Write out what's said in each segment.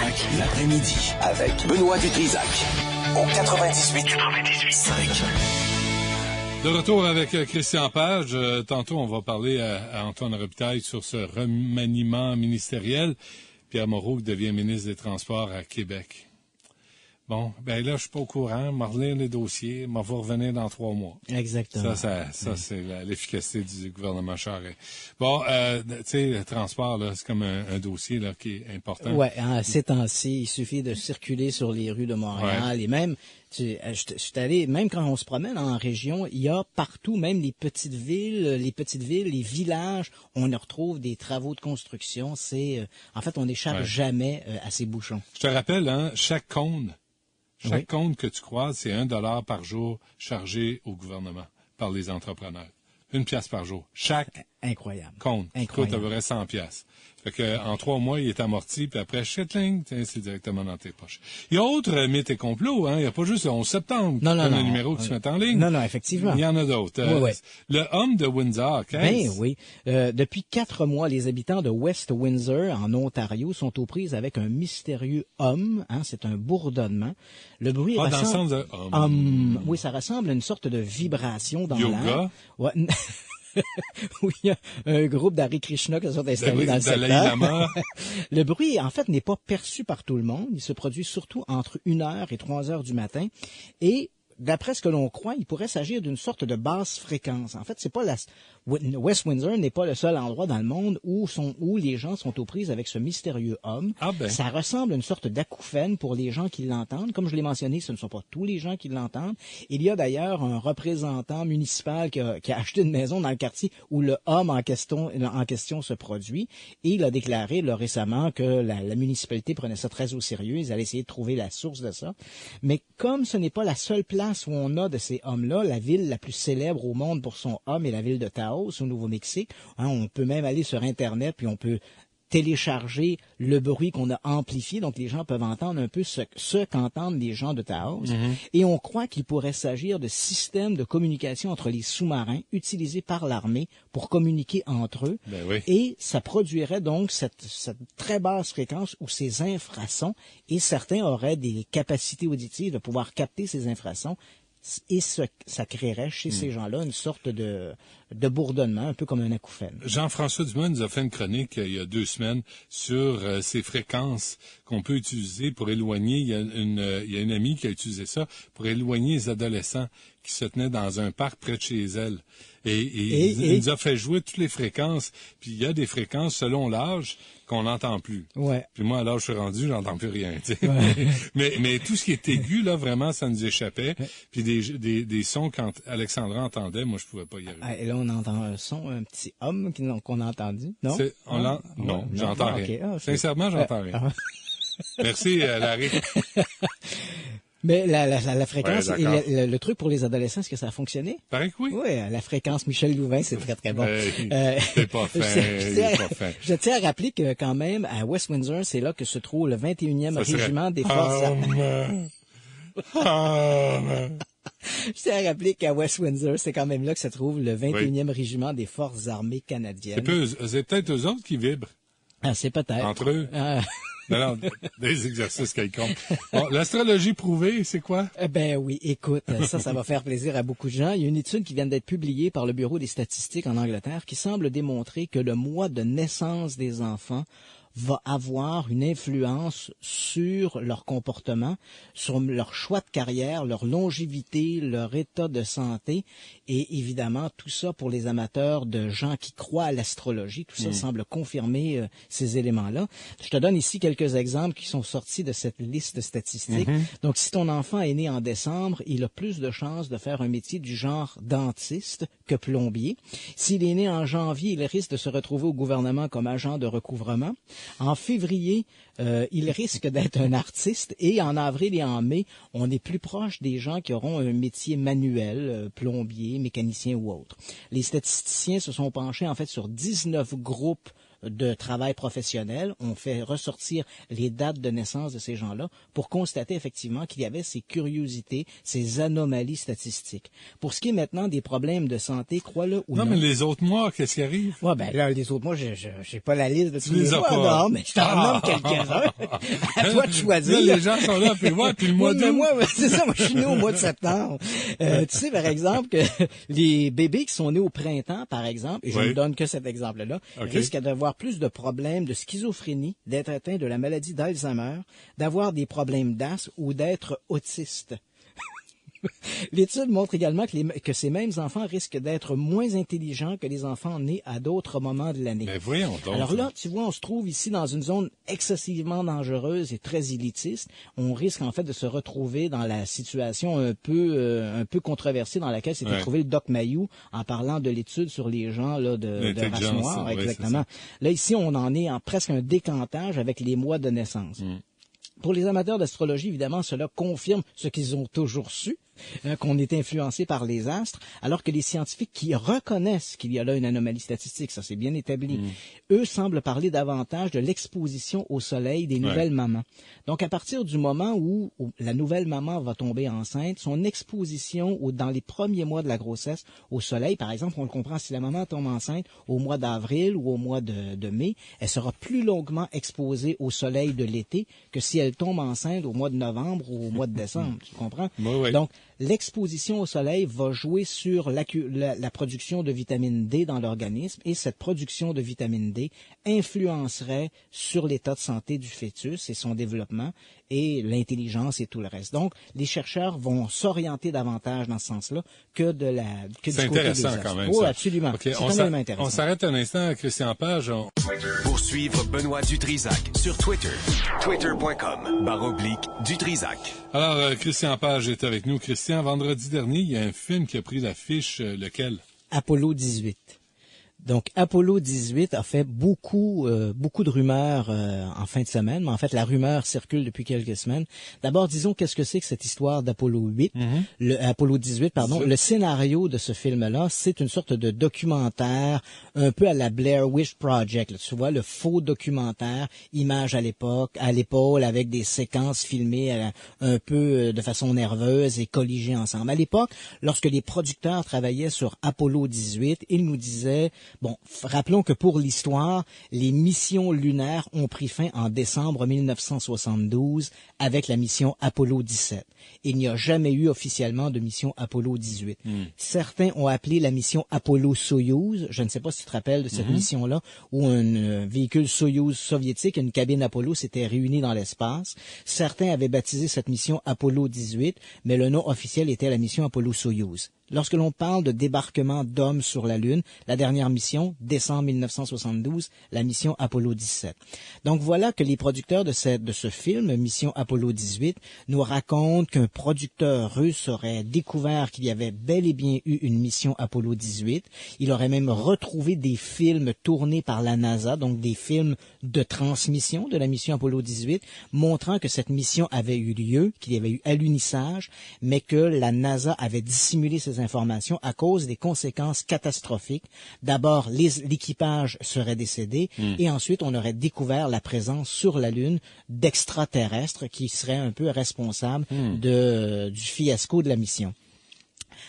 Trisac, l'après-midi, avec Benoît Dutrisac, au 98.5. De retour avec Christian Page. Tantôt, on va parler à Antoine Robitaille sur ce remaniement ministériel. Pierre Moreau devient ministre des Transports à Québec. Bon, ben là, je suis pas au courant. M'en relire les dossiers, m'en va revenir dans 3 mois. Exactement. Ça, c'est l'efficacité du gouvernement Charest. Bon, tu sais, le transport, là, c'est comme un dossier là qui est important. Ouais, ces temps-ci, il suffit de circuler sur les rues de Montréal et même, je suis allé, même quand on se promène en région, il y a partout, même les petites villes, les villages, on y retrouve des travaux de construction. C'est, en fait, on n'échappe jamais à ces bouchons. Je te rappelle, hein, chaque compte que tu croises, c'est $1 par jour chargé au gouvernement par les entrepreneurs. 1 pièce par jour. Chaque compte coûte à peu près 100 pièces. Fait que, en 3 mois, il est amorti, puis après, shitling, c'est directement dans tes poches. Il y a autres mythes et complots, hein. Il n'y a pas juste le 11 septembre. Non, le numéro que tu mets en ligne. Non, effectivement. Il y en a d'autres. Le homme de Windsor, Ben oui. Depuis 4 mois, les habitants de West Windsor, en Ontario, sont aux prises avec un mystérieux homme. Hein, c'est un bourdonnement. Le bruit dans le sens de homme. Oui, ça ressemble à une sorte de vibration dans l'air. Yoga. Ouais. Oui, il y a un groupe d'Hare Krishna qui sont installés dans le secteur. Le bruit, en fait, n'est pas perçu par tout le monde. Il se produit surtout entre 1h et 3h du matin. Et d'après ce que l'on croit, il pourrait s'agir d'une sorte de basse fréquence. En fait, c'est pas West Windsor n'est pas le seul endroit dans le monde où les gens sont aux prises avec ce mystérieux homme. Ça ressemble à une sorte d'acouphène pour les gens qui l'entendent. Comme je l'ai mentionné, ce ne sont pas tous les gens qui l'entendent. Il y a d'ailleurs un représentant municipal qui a acheté une maison dans le quartier où le homme en question se produit. Et il a déclaré récemment que la municipalité prenait ça très au sérieux. Ils allaient essayer de trouver la source de ça. Mais comme ce n'est pas la seule place où on a de ces hommes-là, la ville la plus célèbre au monde pour son homme est la ville de Taos, au Nouveau-Mexique. Hein, on peut même aller sur Internet, puis on peut télécharger le bruit qu'on a amplifié, donc les gens peuvent entendre un peu ce qu'entendent les gens de Taos. Et on croit qu'il pourrait s'agir de systèmes de communication entre les sous-marins utilisés par l'armée pour communiquer entre eux. Ben oui. Et ça produirait donc cette très basse fréquence ou ces infrasons, et certains auraient des capacités auditives de pouvoir capter ces infrasons. Et ça créerait chez ces gens-là une sorte de bourdonnement, un peu comme un acouphène. Jean-François Dumas nous a fait une chronique il y a 2 semaines sur ces fréquences qu'on peut utiliser pour éloigner. Il y a une amie qui a utilisé ça pour éloigner les adolescents qui se tenaient dans un parc près de chez elle. Et il nous a fait jouer toutes les fréquences. Puis il y a des fréquences selon l'âge qu'on n'entend plus. Ouais. Puis moi, à l'âge où je suis rendu, j'entends plus rien. Ouais. mais tout ce qui est aigu, là, vraiment, ça nous échappait. Puis des sons quand Alexandra entendait, moi, je pouvais pas y arriver. Et là, on entend un son, un petit homme qu'on a entendu, non? Non, j'entends rien. Okay. Sincèrement, j'entends rien. Merci, Larry. Mais la fréquence et le truc pour les adolescents, est-ce que ça a fonctionné? Paraît que oui. Oui, la fréquence Michel Louvain, c'est très, très bon. C'est pas fin, Je tiens à rappeler que quand même, à West Windsor, c'est là que se trouve le 21e régiment des forces armées. Je tiens à rappeler qu'à West Windsor, c'est quand même là que se trouve le 21e régiment des forces armées canadiennes. C'est peut-être eux autres qui vibrent. Ah, c'est peut-être. Entre eux. Non, des exercices quelconques. Bon, l'astrologie prouvée, c'est quoi? Ben oui, écoute, ça va faire plaisir à beaucoup de gens. Il y a une étude qui vient d'être publiée par le Bureau des statistiques en Angleterre qui semble démontrer que le mois de naissance des enfants va avoir une influence sur leur comportement, sur leur choix de carrière, leur longévité, leur état de santé et évidemment tout ça pour les amateurs de gens qui croient à l'astrologie. Tout ça semble confirmer ces éléments-là. Je te donne ici quelques exemples qui sont sortis de cette liste statistique. Donc si ton enfant est né en décembre, il a plus de chances de faire un métier du genre dentiste que plombier. S'il est né en janvier, il risque de se retrouver au gouvernement comme agent de recouvrement. En février, il risque d'être un artiste et en avril et en mai, on est plus proche des gens qui auront un métier manuel, plombier, mécanicien ou autre. Les statisticiens se sont penchés en fait sur 19 groupes de travail professionnel. On fait ressortir les dates de naissance de ces gens-là pour constater effectivement qu'il y avait ces curiosités, ces anomalies statistiques. Pour ce qui est maintenant des problèmes de santé, crois-le ou non. Non, mais les autres mois, qu'est-ce qui arrive? Ouais, ben là, les autres mois, j'ai pas la liste de tous les mois. Non, mais je t'en nomme quelques-uns. À toi de choisir. Là, les gens sont là, puis moi, puis le mois d'août. Moi, c'est ça, moi, je suis né au mois de septembre. Tu sais, par exemple, que les bébés qui sont nés au printemps, par exemple, et je ne donne que cet exemple-là, risquent d'avoir plus de problèmes de schizophrénie, d'être atteints de la maladie d'Alzheimer, d'avoir des problèmes d'asthme ou d'être autistes. L'étude montre également que ces mêmes enfants risquent d'être moins intelligents que les enfants nés à d'autres moments de l'année. Mais voyons donc. Alors là, tu vois, on se trouve ici dans une zone excessivement dangereuse et très élitiste. On risque en fait de se retrouver dans la situation un peu controversée dans laquelle s'était trouvé le Doc Mayou en parlant de l'étude sur les gens là de race noire. Exactement. Là, ici, on en est en presque un décantage avec les mois de naissance. Pour les amateurs d'astrologie, évidemment, cela confirme ce qu'ils ont toujours su, qu'on est influencé par les astres, alors que les scientifiques qui reconnaissent qu'il y a là une anomalie statistique, ça c'est bien établi, eux semblent parler davantage de l'exposition au soleil des nouvelles mamans. Donc à partir du moment où la nouvelle maman va tomber enceinte, son exposition dans les premiers mois de la grossesse au soleil, par exemple, on le comprend, si la maman tombe enceinte au mois d'avril ou au mois de mai, elle sera plus longuement exposée au soleil de l'été que si elle tombe enceinte au mois de novembre ou au mois de décembre, tu comprends? Donc, l'exposition au soleil va jouer sur la production de vitamine D dans l'organisme et cette production de vitamine D influencerait sur l'état de santé du fœtus et son développement et l'intelligence et tout le reste. Donc, les chercheurs vont s'orienter davantage dans ce sens-là que du côté des astres. C'est intéressant quand même. Oui, absolument. Okay, c'est quand même intéressant. On s'arrête un instant, Christian Page. Pour suivre Benoît Dutrisac sur Twitter, twitter.com/Dutrisac. Alors, Christian Page est avec nous. Christian, vendredi dernier, il y a un film qui a pris l'affiche, lequel? Apollo 18. Donc, Apollo 18 a fait beaucoup de rumeurs en fin de semaine, mais en fait, la rumeur circule depuis quelques semaines. D'abord, disons, qu'est-ce que c'est que cette histoire d'Apollo 8, Apollo 18, pardon. Le scénario de ce film-là, c'est une sorte de documentaire, un peu à la Blair Witch Project. Là, tu vois, le faux documentaire, images à l'épaule, avec des séquences filmées un peu de façon nerveuse et colligées ensemble. À l'époque, lorsque les producteurs travaillaient sur Apollo 18, ils nous disaient... Bon, rappelons que pour l'histoire, les missions lunaires ont pris fin en décembre 1972 avec la mission Apollo 17. Il n'y a jamais eu officiellement de mission Apollo 18. Certains ont appelé la mission Apollo Soyouz. Je ne sais pas si tu te rappelles de cette mission-là, où un véhicule Soyouz soviétique et une cabine Apollo s'étaient réunis dans l'espace. Certains avaient baptisé cette mission Apollo 18, mais le nom officiel était la mission Apollo Soyouz. Lorsque l'on parle de débarquement d'hommes sur la Lune, la dernière mission, décembre 1972, la mission Apollo 17. Donc voilà que les producteurs de ce film, Mission Apollo 18, nous racontent qu'un producteur russe aurait découvert qu'il y avait bel et bien eu une mission Apollo 18. Il aurait même retrouvé des films tournés par la NASA, donc des films de transmission de la mission Apollo 18, montrant que cette mission avait eu lieu, qu'il y avait eu alunissage, mais que la NASA avait dissimulé ces informations à cause des conséquences catastrophiques. D'abord, l'équipage serait décédé et ensuite on aurait découvert la présence sur la Lune d'extraterrestres qui seraient un peu responsables du fiasco de la mission.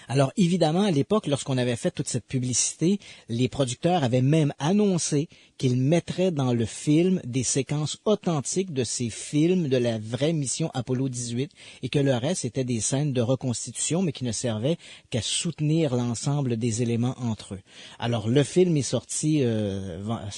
Alors évidemment, à l'époque, lorsqu'on avait fait toute cette publicité, les producteurs avaient même annoncé qu'ils mettraient dans le film des séquences authentiques de ces films de la vraie mission Apollo 18 et que le reste était des scènes de reconstitution, mais qui ne servaient qu'à soutenir l'ensemble des éléments entre eux. Alors le film est sorti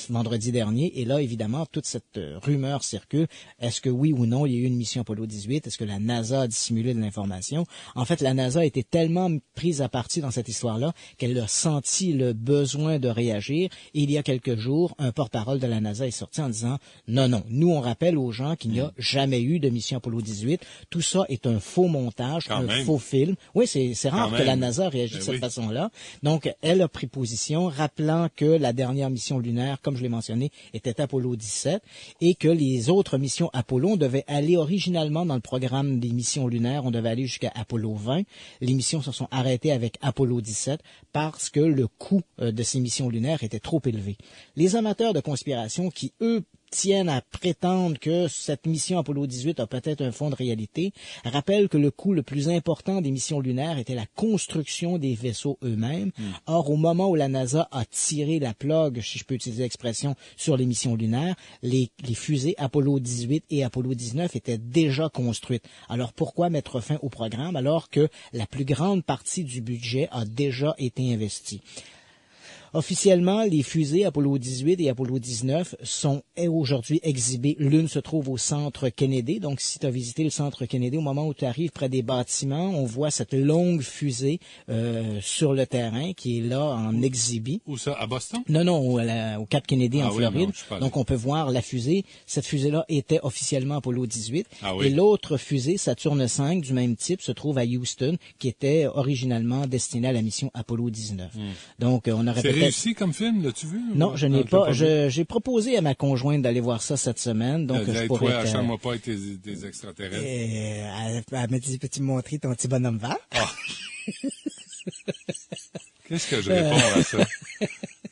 vendredi dernier et là, évidemment, toute cette rumeur circule. Est-ce que oui ou non, il y a eu une mission Apollo 18? Est-ce que la NASA a dissimulé de l'information? En fait, la NASA était tellement prise à partie dans cette histoire-là qu'elle a senti le besoin de réagir. Et il y a quelques jours, un porte-parole de la NASA est sorti en disant « Non, nous on rappelle aux gens qu'il n'y a jamais eu de mission Apollo 18. Tout ça est un faux montage, faux film. » Oui, c'est rare que la NASA réagisse de cette façon-là. Donc, elle a pris position, rappelant que la dernière mission lunaire, comme je l'ai mentionné, était Apollo 17 et que les autres missions Apollo, on devait aller originalement dans le programme des missions lunaires, on devait aller jusqu'à Apollo 20. Les missions se sont arrêtées avec Apollo 17 parce que le coût de ces missions lunaires était trop élevé. Les amateurs amateurs de conspiration qui, eux, tiennent à prétendre que cette mission Apollo 18 a peut-être un fond de réalité, rappellent que le coût le plus important des missions lunaires était la construction des vaisseaux eux-mêmes. Or, au moment où la NASA a tiré la plug, si je peux utiliser l'expression, sur les missions lunaires, les fusées Apollo 18 et Apollo 19 étaient déjà construites. Alors, pourquoi mettre fin au programme alors que la plus grande partie du budget a déjà été investie? Officiellement, les fusées Apollo 18 et Apollo 19 sont aujourd'hui exhibées. L'une se trouve au centre Kennedy. Donc, si tu as visité le centre Kennedy, au moment où tu arrives près des bâtiments, on voit cette longue fusée sur le terrain qui est là en exhibit. Où ça? À Boston? Non, au Cap Kennedy en Floride. Non, donc, on peut voir la fusée. Cette fusée-là était officiellement Apollo 18. Ah oui. Et l'autre fusée, Saturne V, du même type, se trouve à Houston, qui était originalement destinée à la mission Apollo 19. Donc, on aurait peut-être... réussi comme film, l'as-tu vu? Non, je n'ai pas. J'ai proposé à ma conjointe d'aller voir ça cette semaine, donc je pourrais... Toi, achète-moi pas avec des extraterrestres. Elle m'a dit, peux-tu me montrer ton petit bonhomme vert? Ah. Qu'est-ce que je réponds à ça?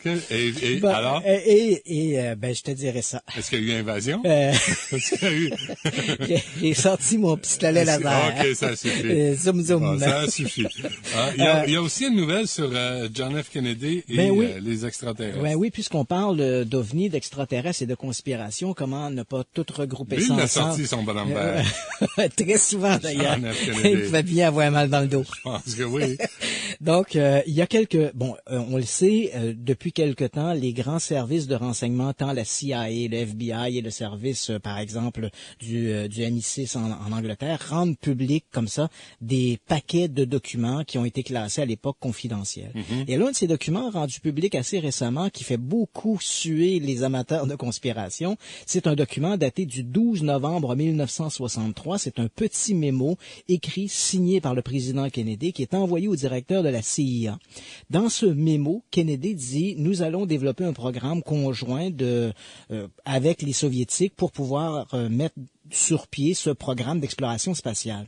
Alors? Je te dirais ça. Est-ce qu'il y a eu invasion? Est-ce qu'il y a eu... J'ai sorti mon pistolet laser. OK, ça suffit. Zoom, zoom. Bon, ça suffit. Il y a aussi une nouvelle sur John F. Kennedy et les extraterrestres. Ben oui, puisqu'on parle d'OVNI, d'extraterrestres et de conspiration, comment ne pas tout regrouper ça ensemble? Il a sorti son bonhomme vert. Très souvent, d'ailleurs. Il fait bien avoir mal dans le dos. Je pense que oui. Donc, il y a on le sait, depuis quelque temps, les grands services de renseignement, tant la CIA, le FBI et le service, par exemple, du MI6 en Angleterre, rendent public comme ça des paquets de documents qui ont été classés à l'époque confidentiels. Et l'un de ces documents rendus publics assez récemment, qui fait beaucoup suer les amateurs de conspiration, c'est un document daté du 12 novembre 1963. C'est un petit mémo écrit, signé par le président Kennedy, qui est envoyé au directeur de la CIA. Dans ce mémo, Kennedy dit: nous allons développer un programme conjoint avec les Soviétiques pour pouvoir mettre sur pied ce programme d'exploration spatiale.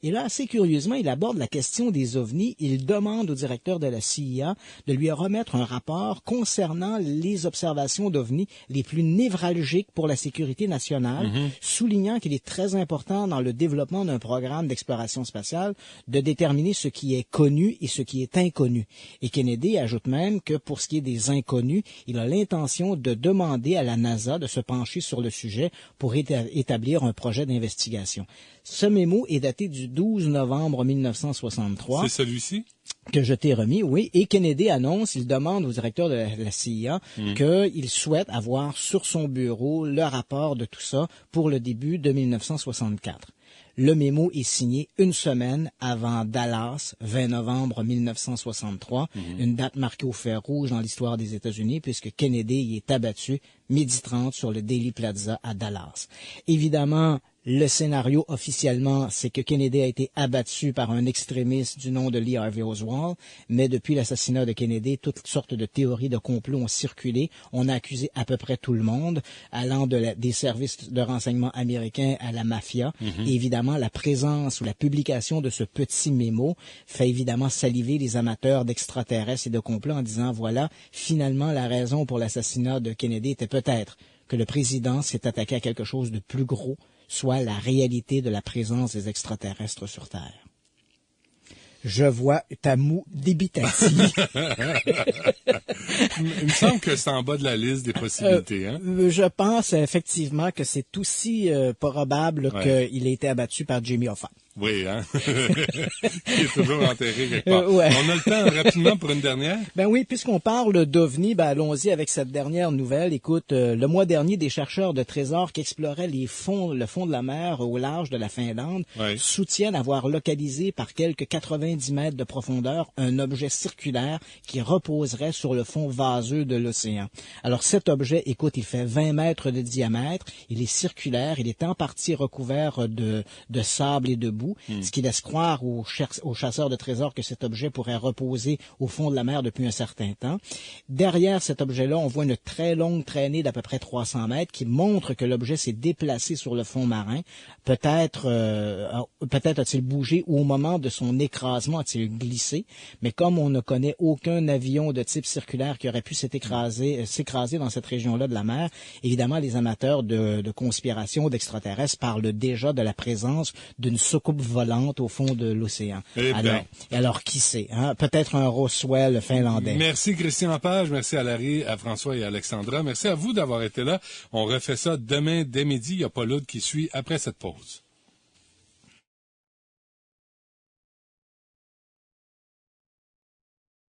Et là, assez curieusement, il aborde la question des ovnis. Il demande au directeur de la CIA de lui remettre un rapport concernant les observations d'ovnis les plus névralgiques pour la sécurité nationale, soulignant qu'il est très important dans le développement d'un programme d'exploration spatiale de déterminer ce qui est connu et ce qui est inconnu. Et Kennedy ajoute même que pour ce qui est des inconnus, il a l'intention de demander à la NASA de se pencher sur le sujet pour établir un projet d'investigation. Ce mémo est daté du 12 novembre 1963. C'est celui-ci? Que je t'ai remis, oui. Et Kennedy annonce, il demande au directeur de la CIA qu'il souhaite avoir sur son bureau le rapport de tout ça pour le début de 1964. Le mémo est signé une semaine avant Dallas, 20 novembre 1963, une date marquée au fer rouge dans l'histoire des États-Unis, puisque Kennedy y est abattu 12h30 sur le Dealey Plaza à Dallas. Évidemment, le scénario officiellement, c'est que Kennedy a été abattu par un extrémiste du nom de Lee Harvey Oswald, mais depuis l'assassinat de Kennedy, toutes sortes de théories de complot ont circulé. On a accusé à peu près tout le monde, allant des services de renseignement américains à la mafia. Et évidemment, la présence ou la publication de ce petit mémo fait évidemment saliver les amateurs d'extraterrestres et de complots en disant, voilà, finalement, la raison pour l'assassinat de Kennedy était peut-être que le président s'est attaqué à quelque chose de plus gros, soit la réalité de la présence des extraterrestres sur Terre. Je vois ta moue débitative. Il me semble que c'est en bas de la liste des possibilités. Je pense effectivement que c'est aussi probable qu'il ait été abattu par Jimmy Hoffa. Oui, hein? Il est toujours enterré quelque part. On a le temps rapidement pour une dernière? Ben oui, puisqu'on parle d'OVNI, allons-y avec cette dernière nouvelle. Écoute, le mois dernier, des chercheurs de trésors qui exploraient le fond de la mer au large de la Finlande soutiennent avoir localisé par quelques 90 mètres de profondeur un objet circulaire qui reposerait sur le fond vaseux de l'océan. Alors cet objet, écoute, il fait 20 mètres de diamètre, il est circulaire, il est en partie recouvert de sable et de boue. bout, ce qui laisse croire aux chasseurs de trésors que cet objet pourrait reposer au fond de la mer depuis un certain temps. Derrière cet objet-là, on voit une très longue traînée d'à peu près 300 mètres qui montre que l'objet s'est déplacé sur le fond marin. Peut-être a-t-il bougé ou au moment de son écrasement a-t-il glissé, mais comme on ne connaît aucun avion de type circulaire qui aurait pu s'écraser dans cette région-là de la mer, évidemment, les amateurs de conspiration d'extraterrestres parlent déjà de la présence d'une soucoupe volante au fond de l'océan. Alors, qui sait? Hein? Peut-être un Roswell finlandais. Merci Christian Page, merci à Larry, à François et à Alexandra. Merci à vous d'avoir été là. On refait ça demain dès midi. Il n'y a pas l'autre qui suit après cette pause.